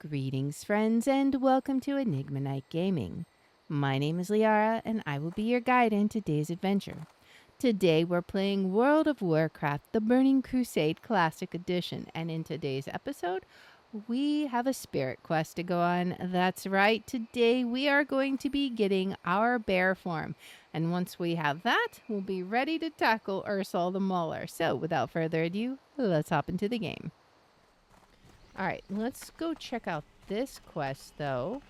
Greetings, friends, and welcome to Enigma Night Gaming. My name is Liara, and I will be your guide in today's adventure. Today, we're playing World of Warcraft, the Burning Crusade Classic Edition, and in today's episode, we have a spirit quest to go on. That's right, today we are going to be getting our bear form, and once we have that, we'll be ready to tackle Ursaul the Mauler. So, without further ado, let's hop into the game. All right, let's go check out this quest, though.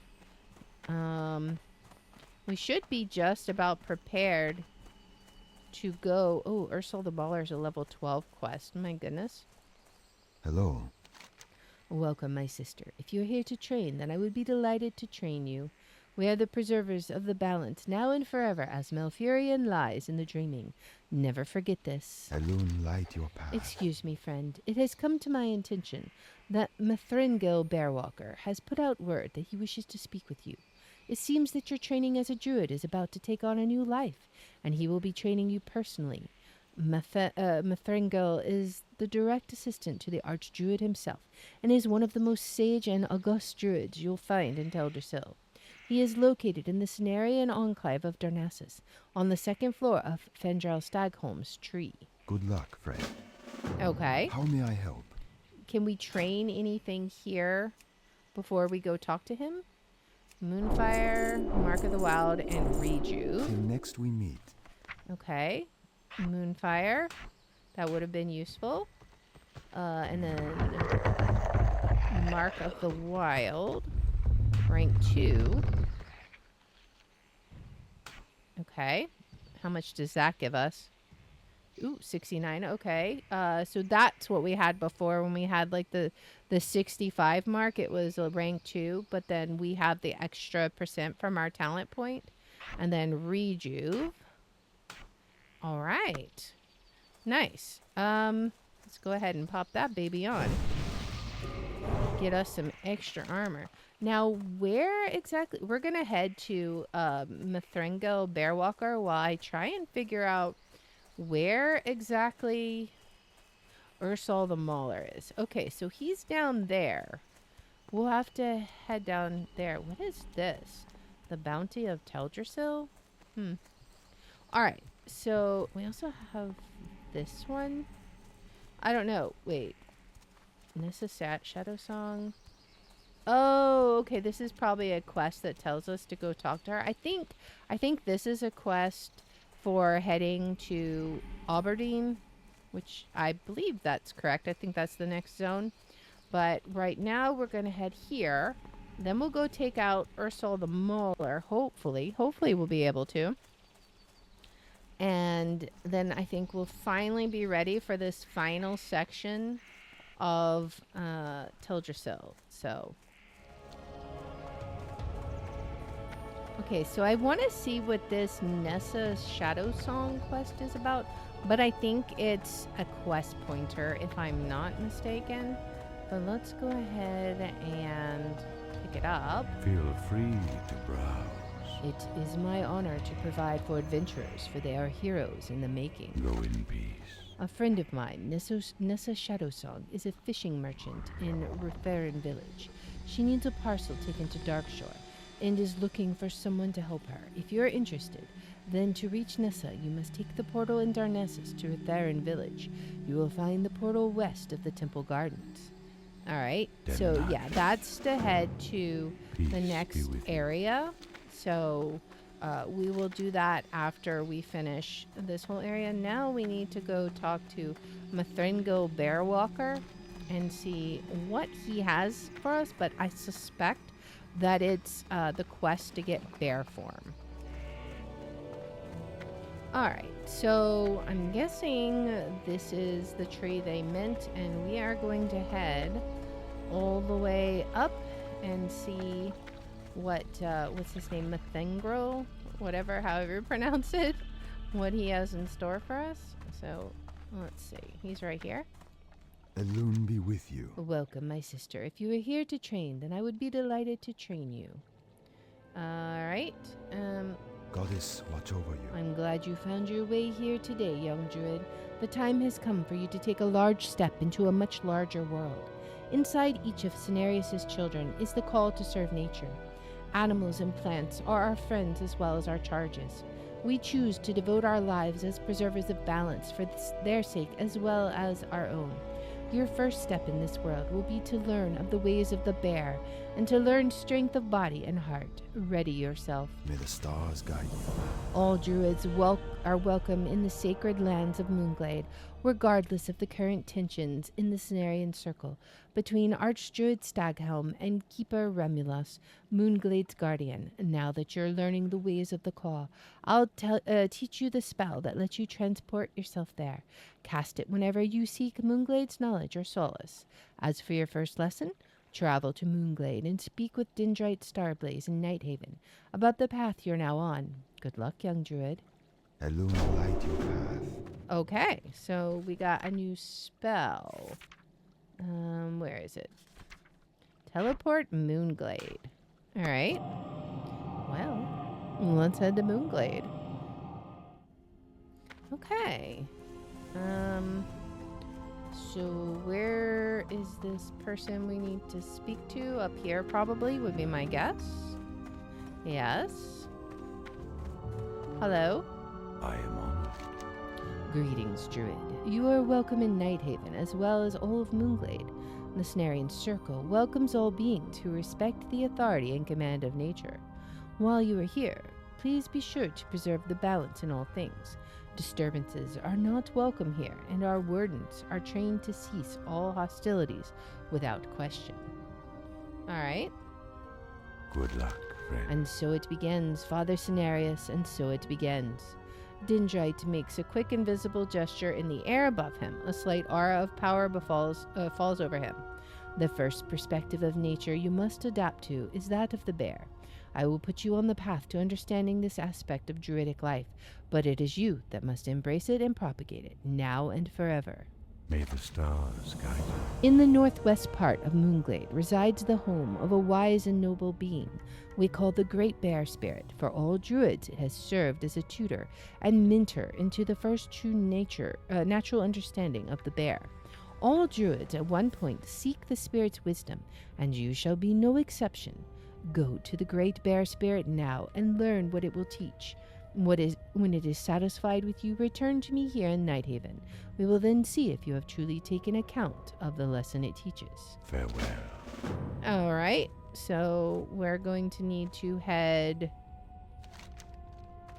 We should be just about prepared to go. Oh, Ursaul the Mauler is a level 12 quest. My goodness. Hello. Welcome, my sister. If you're here to train, then I would be delighted to train you. We are the preservers of the balance, now and forever, as Malfurion lies in the dreaming. Never forget this. Elune, light your path. Excuse me, friend. It has come to my attention that Mithringil Bearwalker has put out word that he wishes to speak with you. It seems that your training as a druid is about to take on a new life, and he will be training you personally. Mithringil is the direct assistant to the Archdruid himself, and is one of the most sage and august druids you'll find in Teldrassil. He is located in the Cenarian enclave of Darnassus, on the second floor of Fendral Stagholm's tree. Good luck, friend. Okay. How may I help? Can we train anything here before we go talk to him? Moonfire, Mark of the Wild, and Rejuve. Till next we meet. Okay. Moonfire. That would have been useful. And then Mark of the Wild. Rank 2. Okay. How much does that give us? Ooh, 69. Okay. So that's what we had before when we had like the 65 mark. It was a rank 2, but then we have the extra % from our talent point. And then Rejuve. All right. Nice. Let's go ahead and pop that baby on. Get us some extra armor. Now, where exactly? We're going to head to Mithringil Bearwalker while I try and figure out where exactly Ursaul the Mauler is. Okay, so he's down there. We'll have to head down there. What is this? The Bounty of Teldrassil? All right, so we also have this one. I don't know. Wait. Nissa Shadow Song. Oh, okay. This is probably a quest that tells us to go talk to her. I think this is a quest for heading to Aberdeen, which I believe that's correct. I think that's the next zone. But right now we're going to head here. Then we'll go take out Ursaul the Mauler, hopefully. Hopefully we'll be able to. And then I think we'll finally be ready for this final section of Teldrassil. So, okay, so I want to see what this Nessa Shadow Song quest is about, but I think it's a quest pointer if I'm not mistaken. But let's go ahead and pick it up. Feel free to browse. It is my honor to provide for adventurers, for they are heroes in the making. Go in peace. A friend of mine, Nessa Shadowsong, is a fishing merchant in Rutherin village. She needs a parcel taken to Darkshore and is looking for someone to help her. If you're interested, then to reach Nessa, you must take the portal in Darnassus to Rutherin village. You will find the portal west of the Temple Gardens. All right, so yeah, that's to head to the next area. So we will do that after we finish this whole area. Now we need to go talk to Mithringil Bearwalker and see what he has for us, but I suspect that it's the quest to get bear form. Alright, so I'm guessing this is the tree they meant, and we are going to head all the way up and see what's his name, Mithringil, whatever, however you pronounce it, what he has in store for us. So let's see, he's right here. Elune be with you. Welcome, my sister. If you are here to train, then I would be delighted to train you. All right. Goddess, watch over you. I'm glad you found your way here today, young druid. The time has come for you to take a large step into a much larger world. Inside each of Cenarius's children is the call to serve nature. Animals and plants are our friends as well as our charges. We choose to devote our lives as preservers of balance for their sake as well as our own. Your first step in this world will be to learn of the ways of the bear and to learn strength of body and heart. Ready yourself. May the stars guide you. All druids are welcome in the sacred lands of Moonglade, regardless of the current tensions in the Cenarian Circle between Archdruid Staghelm and Keeper Remulos, Moonglade's guardian. Now that you're learning the ways of the claw, I'll teach you the spell that lets you transport yourself there. Cast it whenever you seek Moonglade's knowledge or solace. As for your first lesson, travel to Moonglade and speak with Dendrite Starblaze in Nighthaven about the path you're now on. Good luck, young druid. Elune light your path. Okay, so we got a new spell. Where is it? Teleport Moonglade. All right. Well, let's head to Moonglade. Okay. So where is this person we need to speak to? Up here probably would be my guess. Yes. Hello? I am honored. Greetings, Druid. You are welcome in Nighthaven as well as all of Moonglade. The Cenarian Circle welcomes all beings who respect the authority and command of nature. While you are here, please be sure to preserve the balance in all things. Disturbances are not welcome here, and our wardens are trained to cease all hostilities without question. All right. Good luck, friend. And so it begins, Father Cenarius, and so it begins. Dendrite makes a quick invisible gesture in the air above him. A slight aura of power falls over him. The first perspective of nature you must adapt to is that of the bear. I will put you on the path to understanding this aspect of druidic life, but it is you that must embrace it and propagate it, now and forever. May the stars guide you. In the northwest part of Moonglade resides the home of a wise and noble being we call the Great Bear Spirit. For all druids, it has served as a tutor and mentor into the first true natural understanding of the bear. All druids at one point seek the spirit's wisdom, and you shall be no exception. Go to the Great Bear Spirit now and learn what it will teach. When it is satisfied with you, return to me here in Nighthaven. We will then see if you have truly taken account of the lesson it teaches. Farewell. All right, so we're going to need to head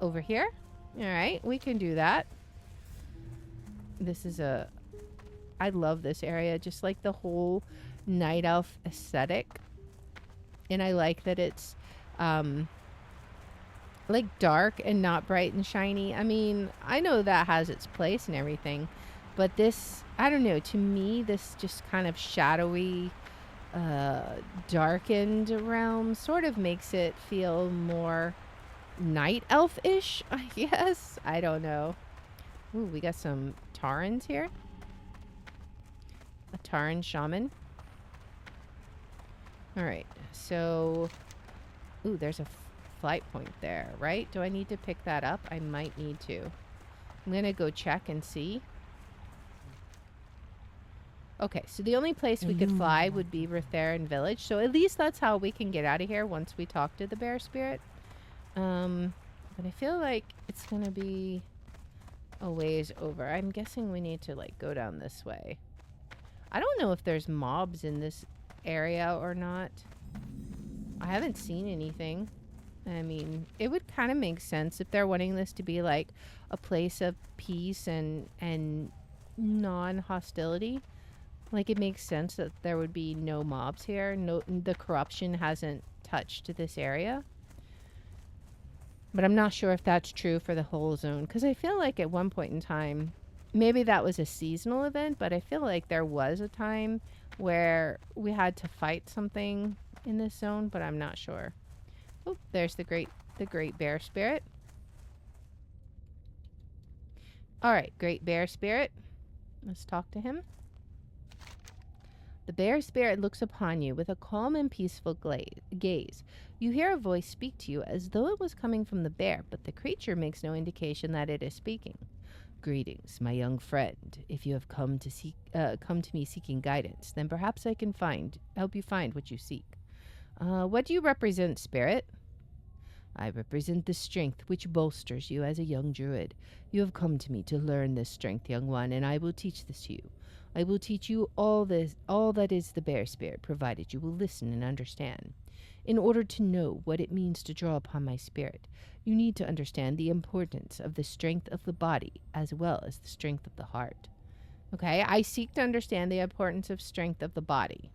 over here. All right, we can do that. I love this area, just like the whole night elf aesthetic. And I like that it's like dark and not bright and shiny. I mean, I know that has its place and everything, but this, I don't know, to me this just kind of shadowy darkened realm sort of makes it feel more night elf-ish, I guess. I don't know. Ooh, we got some Tarans here. A Taran shaman. Alright, so ooh, there's a flight point there, right? Do I need to pick that up? I might need to. I'm gonna go check and see. Okay, so the only place we could fly would be Retheran Village, so at least that's how we can get out of here once we talk to the bear spirit. But I feel like it's gonna be a ways over. I'm guessing we need to like go down this way. I don't know if there's mobs in this area or not. I haven't seen anything. I mean, it would kind of make sense if they're wanting this to be like a place of peace and non-hostility. Like, it makes sense that there would be no mobs here. No, the corruption hasn't touched this area. But I'm not sure if that's true for the whole zone, because I feel like at one point in time, maybe that was a seasonal event, but I feel like there was a time where we had to fight something in this zone, but I'm not sure. Oh, there's the great bear spirit. All right, Great Bear Spirit. Let's talk to him. The bear spirit looks upon you with a calm and peaceful gaze. You hear a voice speak to you as though it was coming from the bear, but the creature makes no indication that it is speaking. Greetings, my young friend. If you have come to me seeking guidance, then perhaps I can help you find what you seek. What do you represent, spirit? I represent the strength which bolsters you as a young druid. You have come to me to learn this strength, young one, and I will teach this to you. I will teach you all that is the bear spirit, provided you will listen and understand. In order to know what it means to draw upon my spirit, you need to understand the importance of the strength of the body as well as the strength of the heart. Okay, I seek to understand the importance of strength of the body.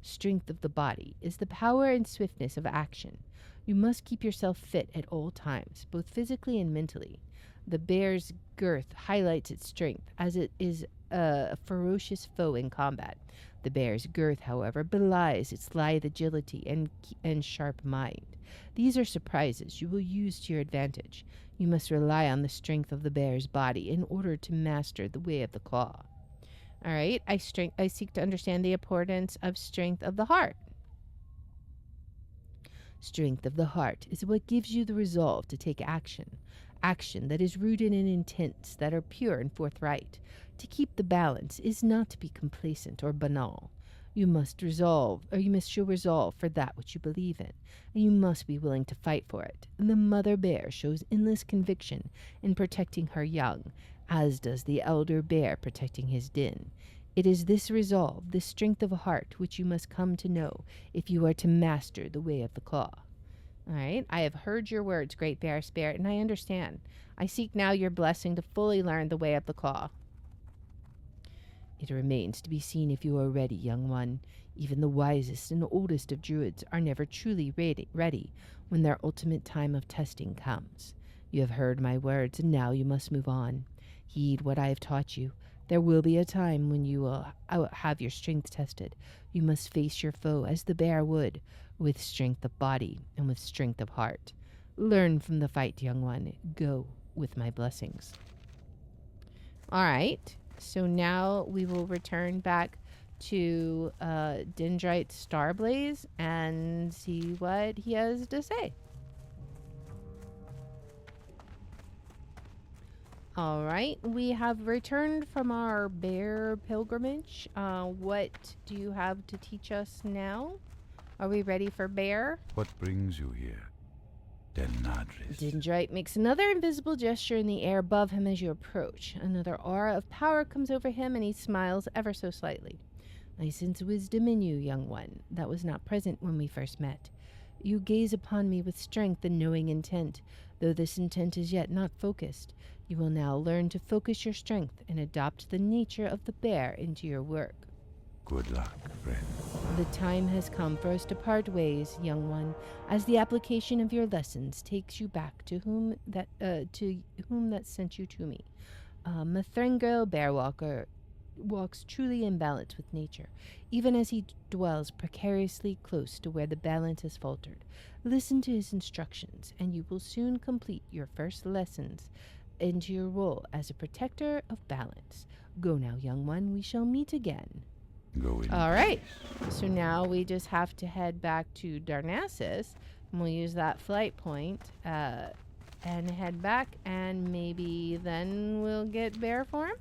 Strength of the body is the power and swiftness of action. You must keep yourself fit at all times, both physically and mentally. The bear's girth highlights its strength, as it is a ferocious foe in combat. The bear's girth, however, belies its lithe agility and sharp mind. These are surprises you will use to your advantage. You must rely on the strength of the bear's body in order to master the way of the claw. All right, I seek to understand the importance of strength of the heart. Strength of the heart is what gives you the resolve to take action. Action that is rooted in intents that are pure and forthright. To keep the balance is not to be complacent or banal. You must show resolve for that which you believe in, and you must be willing to fight for it. And the mother bear shows endless conviction in protecting her young, as does the elder bear protecting his den. It is this resolve, this strength of heart, which you must come to know if you are to master the way of the claw. All right, I have heard your words, great bear spirit, and I understand. I seek now your blessing to fully learn the way of the claw. It remains to be seen if you are ready, young one. Even the wisest and oldest of druids are never truly ready when their ultimate time of testing comes. You have heard my words, and now you must move on. Heed what I have taught you. There will be a time when you will have your strength tested. You must face your foe as the bear would, with strength of body and with strength of heart. Learn from the fight, young one. Go with my blessings. All right. So now we will return back to Dendrite Starblaze and see what he has to say. All right, we have returned from our bear pilgrimage. What do you have to teach us now? Are we ready for bear? What brings you here, Denadris? Dendrite makes another invisible gesture in the air above him as you approach. Another aura of power comes over him, and he smiles ever so slightly. I sense wisdom in you, young one, that was not present when we first met. You gaze upon me with strength and knowing intent, though this intent is yet not focused. You will now learn to focus your strength and adopt the nature of the bear into your work. Good luck, friend. The time has come for us to part ways, young one, as the application of your lessons takes you back to whom that sent you to me. Mithrango Bearwalker walks truly in balance with nature, even as he dwells precariously close to where the balance has faltered. Listen to his instructions, and you will soon complete your first lessons into your role as a protector of balance. Go now, young one. We shall meet again. Go in. All right. So now we just have to head back to Darnassus, and we'll use that flight point and head back, and maybe then we'll get bear form.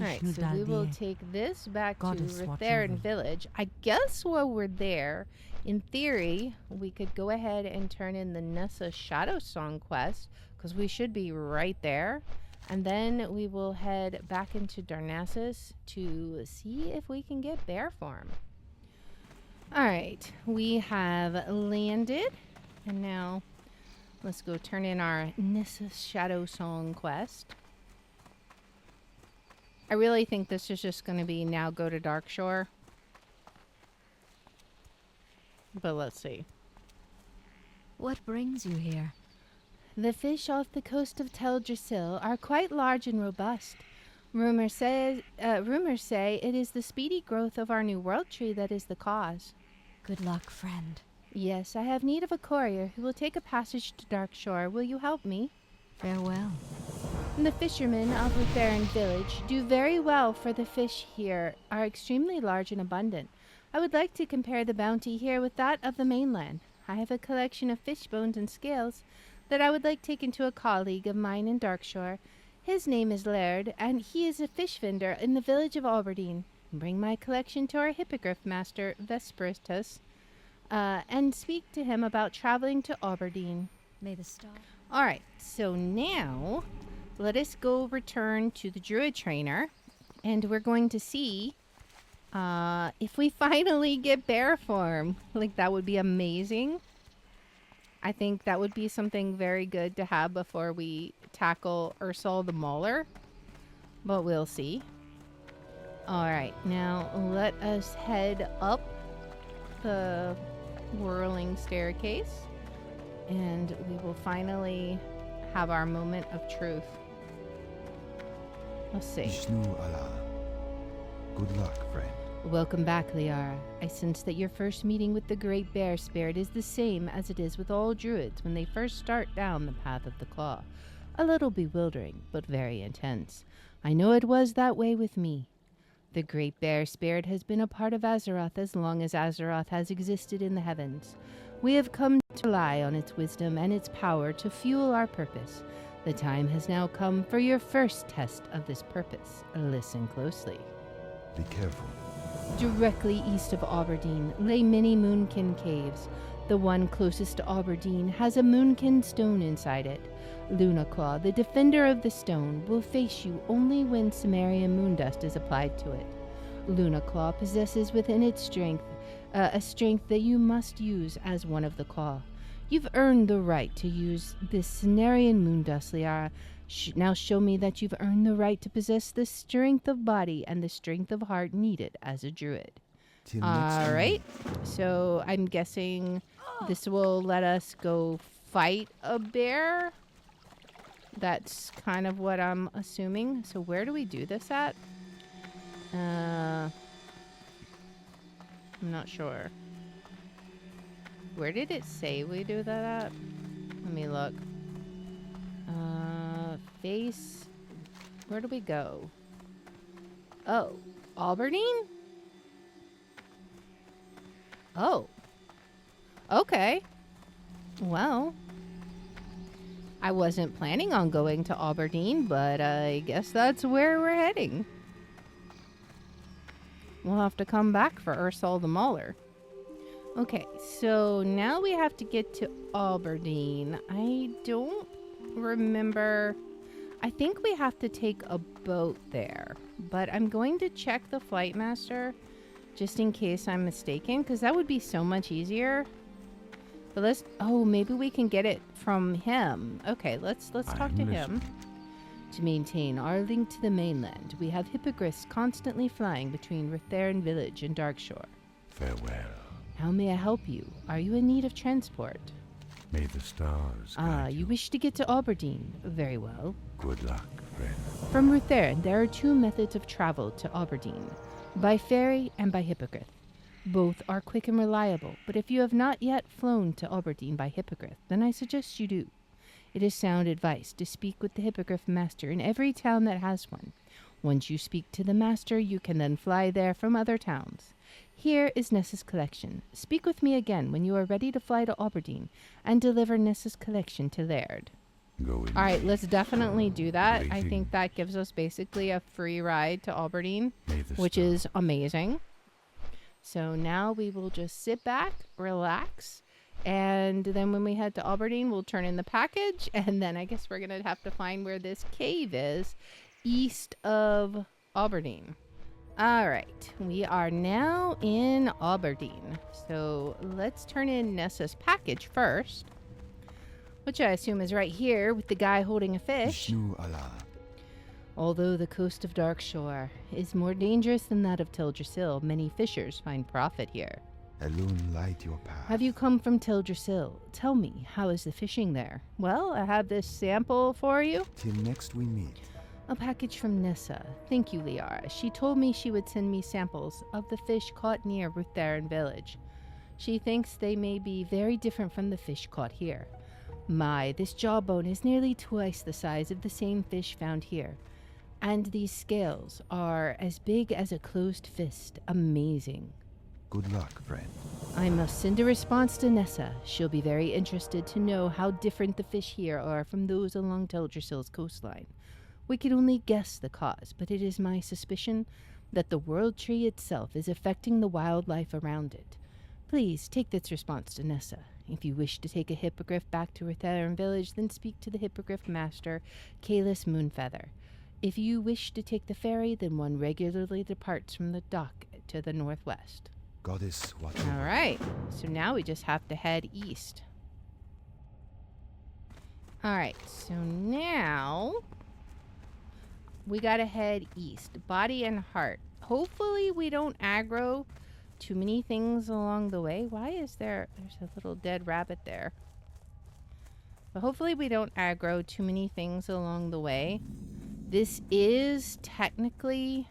All right, so we will take this back to Rutheran Village. I guess while we're there, in theory, we could go ahead and turn in the Nessa Shadow Song quest, because we should be right there. And then we will head back into Darnassus to see if we can get bear form. All right, we have landed, and now let's go turn in our Nessa Shadow Song quest. I really think this is just going to be now go to Darkshore. But let's see. What brings you here? The fish off the coast of Teldrassil are quite large and robust. Rumors say it is the speedy growth of our new world tree that is the cause. Good luck, friend. Yes, I have need of a courier who will take a passage to Darkshore. Will you help me? Farewell. The fishermen of Rutheran Village do very well, for the fish here are extremely large and abundant. I would like to compare the bounty here with that of the mainland. I have a collection of fish bones and scales. that I would like taken to a colleague of mine in Darkshore. His name is Laird, and he is a fish vendor in the village of Aberdeen. Bring my collection to our hippogriff master, Vesperitus, and speak to him about traveling to Aberdeen. May the star. All right, so now let us go return to the druid trainer, and we're going to see if we finally get bear form. Like, that would be amazing. I think that would be something very good to have before we tackle Ursaul the Mauler, but we'll see. All right, now let us head up the whirling staircase, and we will finally have our moment of truth. Let's see. Vishnu Allah. Good luck, friend. Welcome back, Liara. I sense that your first meeting with the Great Bear Spirit is the same as it is with all druids when they first start down the path of the Claw. A little bewildering, but very intense. I know it was that way with me. The Great Bear Spirit has been a part of Azeroth as long as Azeroth has existed in the heavens. We have come to rely on its wisdom and its power to fuel our purpose. The time has now come for your first test of this purpose. Listen closely. Be careful. Directly east of Aberdeen lay many Moonkin caves. The one closest to Aberdeen has a Moonkin stone inside it. Lunaclaw, the defender of the stone, will face you only when Sumerian moondust is applied to it. Lunaclaw possesses within its strength a strength that you must use as one of the Claw. You've earned the right to use this Sumerian moondust, Liara. Now show me that you've earned the right to possess the strength of body and the strength of heart needed as a druid. All right. So I'm guessing this will let us go fight a bear. That's kind of what I'm assuming. So where do we do this at? I'm not sure. Where did it say we do that at? Let me look. Face. Where do we go? Oh, Aberdeen? Oh. Okay. Well, I wasn't planning on going to Aberdeen, but I guess that's where we're heading. We'll have to come back for Ursaul the Mauler. Okay, so now we have to get to Aberdeen. I don't remember. I think we have to take a boat there, but I'm going to check the flight master just in case I'm mistaken, because that would be so much easier. But maybe we can get it from him. Okay, let's talk to him. To maintain our link to the mainland, we have hippogriffs constantly flying between Rutherin Village and Darkshore. Farewell. How may I help you? Are you in need of transport? May the stars guide You wish to get to Aberdeen. Very well. Good luck, friend. From Rutherin, there are two methods of travel to Aberdeen, by ferry and by hippogriff. Both are quick and reliable, but if you have not yet flown to Aberdeen by hippogriff, then I suggest you do. It is sound advice to speak with the hippogriff master in every town that has one. Once you speak to the master, you can then fly there from other towns. Here is Nessa's collection. Speak with me again when you are ready to fly to Aberdeen and deliver Nessa's collection to Laird. Go in. All right, let's definitely do that. I Waiting. think that gives us basically a free ride to Aberdeen, May the which stars- is amazing. So now we will just sit back, relax, and then when we head to Aberdeen, we'll turn in the package, and then I guess we're going to have to find where this cave is east of Aberdeen. All right, we are now in Aberdeen. So let's turn in Nessa's package first, which I assume is right here with the guy holding a fish. Vishnu Allah. Although the coast of Darkshore is more dangerous than that of Teldrassil, many fishers find profit here. Alone light your path. Have you come from Teldrassil? Tell me, how is the fishing there? Well, I have this sample for you. Till next we meet. A package from Nessa. Thank you, Liara. She told me she would send me samples of the fish caught near Rutherin village. She thinks they may be very different from the fish caught here. This jawbone is nearly twice the size of the same fish found here. And these scales are as big as a closed fist. Amazing. Good luck, friend. I must send a response to Nessa. She'll be very interested to know how different the fish here are from those along Teldrassil's coastline. We can only guess the cause, but it is my suspicion that the world tree itself is affecting the wildlife around it. Please take this response to Nessa. If you wish to take a hippogriff back to Rutheren village, then speak to the hippogriff master, Kalis Moonfeather. If you wish to take the ferry, then one regularly departs from the dock to the northwest. Goddess, watch All over. right, so now we just have to head east. All right, so now we gotta head east. Body and heart. Hopefully we don't aggro too many things along the way. Why is there's a little dead rabbit there? But hopefully we don't aggro too many things along the way. This is technically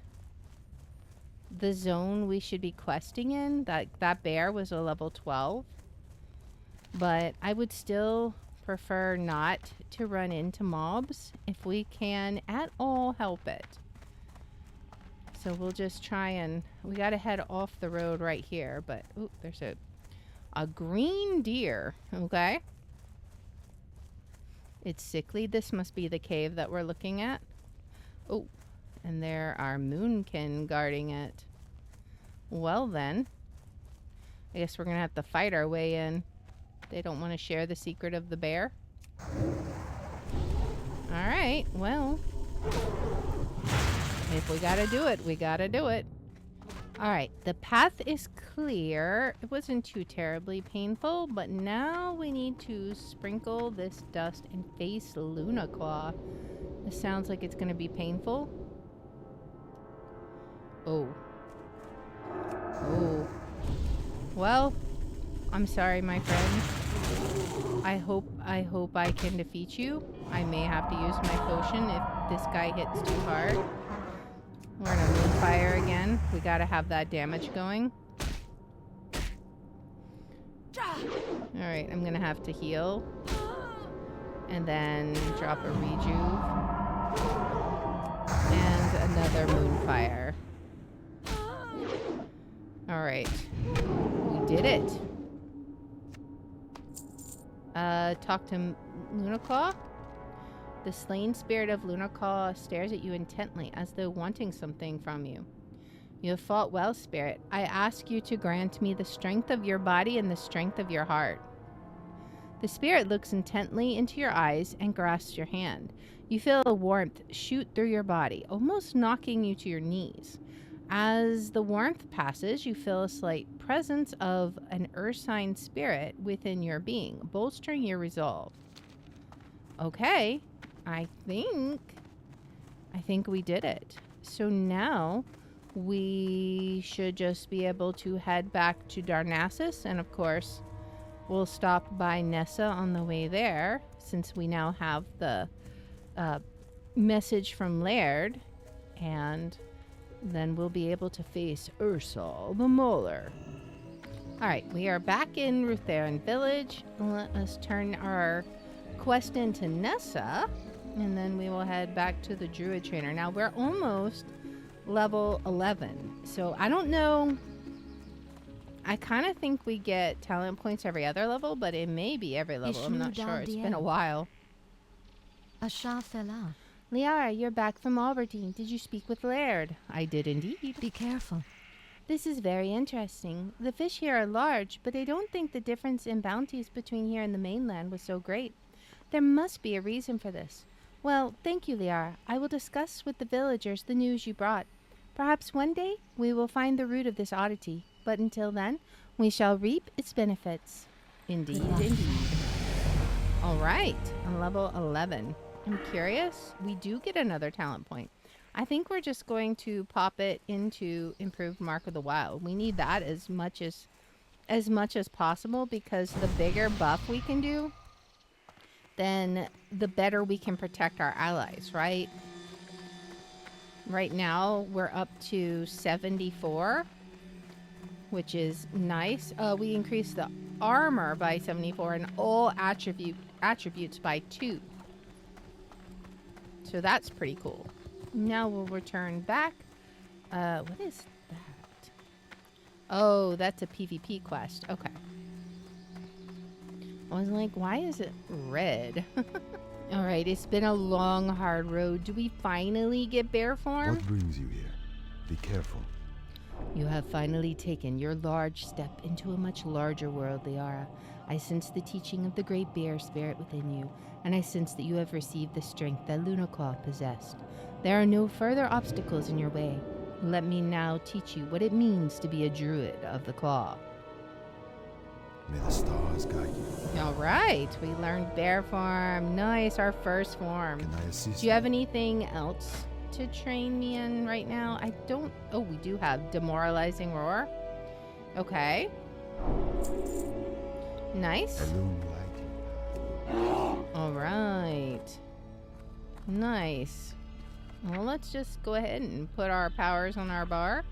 the zone we should be questing in. That bear was a level 12. But I would still prefer not to run into mobs if we can at all help it. So we'll just try and... We gotta head off the road right here. But, ooh, there's a green deer. Okay. It's sickly. This must be the cave that we're looking at. Oh, and there are moonkin guarding it. Well then, I guess we're gonna have to fight our way in. They don't want to share the secret of the bear. Alright, well, if we gotta do it, we gotta do it. Alright, the path is clear. It wasn't too terribly painful, but now we need to sprinkle this dust and face Luna Claw. This sounds like it's gonna be painful. Oh. Oh. Well, I'm sorry, my friend. I hope I can defeat you. I may have to use my potion if this guy hits too hard. We're gonna moonfire again. We gotta have that damage going. Alright, I'm gonna have to heal. And then drop a rejuve. And another moonfire. Alright. We did it. Talk to Lunaclaw. The slain spirit of Lunaclaw stares at you intently, as though wanting something from you. You have fought well, spirit. I ask you to grant me the strength of your body and the strength of your heart. The spirit looks intently into your eyes and grasps your hand. You feel a warmth shoot through your body, almost knocking you to your knees. As the warmth passes, you feel a slight presence of an ursine spirit within your being, bolstering your resolve. Okay, I think we did it. So now we should just be able to head back to Darnassus, and of course we'll stop by Nessa on the way there, since we now have the message from Laird, and then we'll be able to face Ursaul the Mauler. Alright, we are back in Rutheren village. Let us turn our quest into Nessa, and then we will head back to the Druid trainer. Now, we're almost level 11, so I don't know. I kind of think we get talent points every other level, but it may be every level. I'm not sure. It's been a while. Ashafela. Liara, you're back from Aberdeen. Did you speak with Laird? I did indeed. Be careful. This is very interesting. The fish here are large, but I don't think the difference in bounties between here and the mainland was so great. There must be a reason for this. Well, thank you, Liara. I will discuss with the villagers the news you brought. Perhaps one day we will find the root of this oddity, but until then, we shall reap its benefits. Indeed, indeed. All right, on level 11. I'm curious. We do get another talent point. I think we're just going to pop it into improved Mark of the Wild. We need that as much as possible, because the bigger buff we can do, then the better we can protect our allies, right? Right now, we're up to 74, which is nice. We increased the armor by 74 and all attributes by 2. So that's pretty cool. Now we'll return back. What is that? Oh, that's a PvP quest. Okay. I was like, why is it red? All right, it's been a long, hard road. Do we finally get bear form? What brings you here? Be careful. You have finally taken your large step into a much larger world, Liara. I sense the teaching of the great bear spirit within you, and I sense that you have received the strength that Lunaclaw possessed. There are no further obstacles in your way. Let me now teach you what it means to be a druid of the claw. May the stars guide you. All right, we learned bear form. Nice, our first form. Can I assist Do you have anything else to train me in right now? I don't. Oh, we do have demoralizing roar. Okay. Nice. Balloon lighting. All right. Nice. Well, let's just go ahead and put our powers on our bar.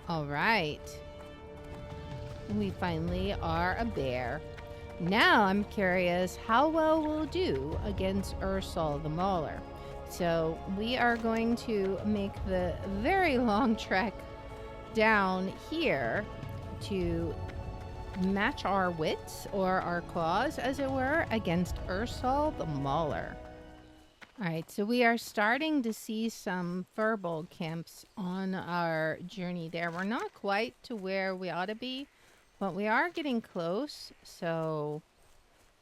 All right. We finally are a bear. Now I'm curious how well we'll do against Ursaul the Mauler. So we are going to make the very long trek down here to match our wits, or our claws as it were, against Ursaul the Mauler. Alright, so we are starting to see some furbolg camps on our journey there. We're not quite to where we ought to be, but we are getting close, so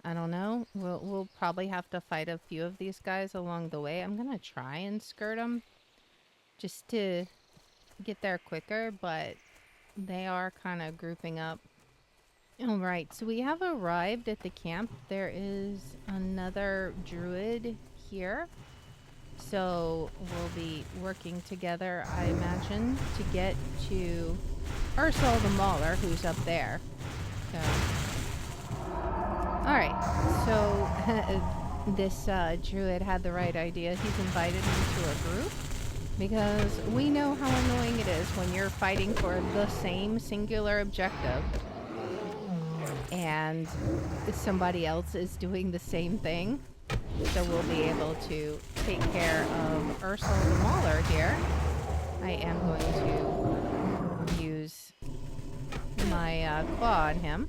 I don't know. We'll probably have to fight a few of these guys along the way. I'm going to try and skirt them just to get there quicker, but they are kind of grouping up. Alright, so we have arrived at the camp. There is another druid here. So we'll be working together, I imagine, to get to Ursaul the Mauler, who's up there. So, alright, so this druid had the right idea. He's invited me to a group because we know how annoying it is when you're fighting for the same singular objective and somebody else is doing the same thing. So we'll be able to take care of Ursaul the Mauler here. I am going to use my claw on him.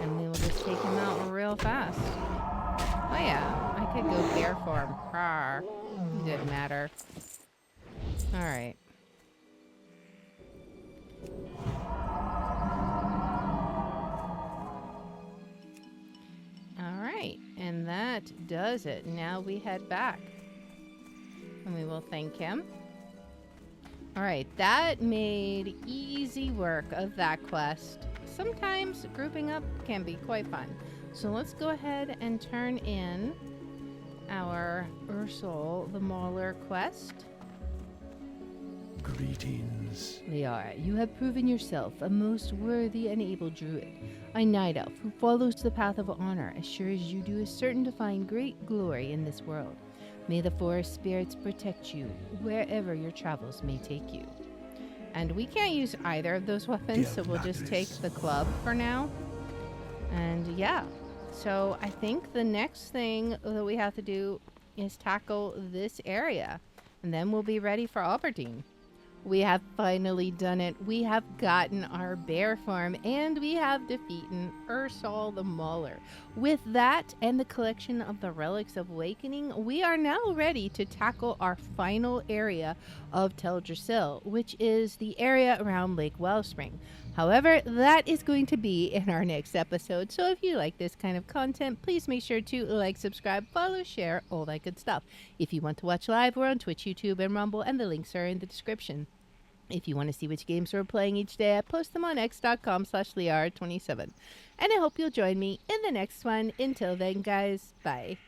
And we will just take him out real fast. Oh yeah, I could go bear form. Rawr. It didn't matter. Alright. Alright, and that does it. Now we head back. And we will thank him. Alright, that made easy work of that quest. Sometimes grouping up can be quite fun. So let's go ahead and turn in our Ursaul the Mauler quest. Greetings. Liara, you have proven yourself a most worthy and able druid. A night elf who follows the path of honor, as sure as you do, is certain to find great glory in this world. May the forest spirits protect you wherever your travels may take you. And we can't use either of those weapons, so we'll just take the club for now. And yeah, so I think the next thing that we have to do is tackle this area. And then we'll be ready for Aberdeen. We have finally done it. We have gotten our bear form, and we have defeated Ursaul the Mauler. With that and the collection of the Relics of Awakening, we are now ready to tackle our final area of Teldrassil, which is the area around Lake Wellspring. However, that is going to be in our next episode, so if you like this kind of content, please make sure to like, subscribe, follow, share, all that good stuff. If you want to watch live, we're on Twitch, YouTube, and Rumble, and the links are in the description. If you want to see which games we're playing each day, I post them on x.com/Liara27. And I hope you'll join me in the next one. Until then, guys, bye.